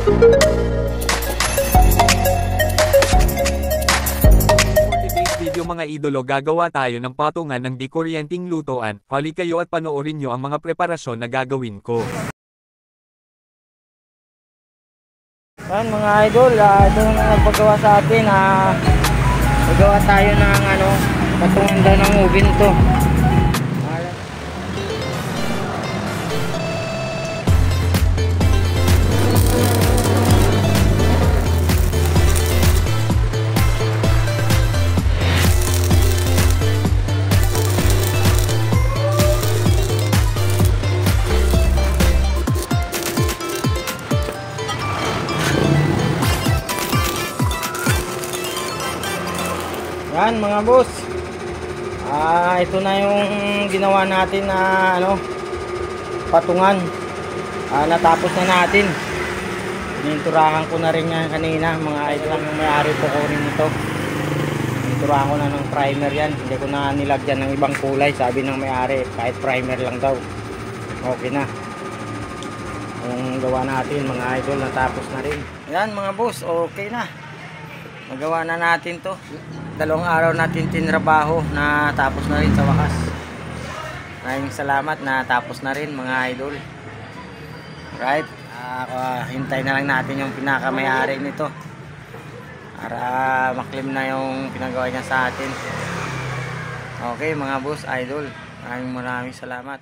Video mga idolo, gagawa tayo ng patungan ng di kuryenteng lutoan. Hali kayo at panoorin nyo ang mga preparasyon na gagawin ko. Yan mga idol, ito na nagpagawa sa atin. Nagawa tayo ng patungan daw ng ubin to. Yan mga boss, ito na yung ginawa natin na patungan. Natapos na natin. Ninturahan ko na rin yan kanina mga idol. Ang may-ari po ko rin ito. Ninturahan ko na ng primer yan. Hindi ko na nilagyan ng ibang kulay. Sabi ng may-ari kahit primer lang daw okay na. Ang gawa natin mga idol, natapos na rin. Yan mga boss, okay na. Nagawa na natin to. 2 araw natin tinrabaho, na tapos na rin sa wakas. Maraming salamat, na tapos na rin mga idol. Right, hintay na lang natin yung pinakamayari nito para maklim na yung pinagawa niya sa atin. Okay mga boss idol, maraming salamat.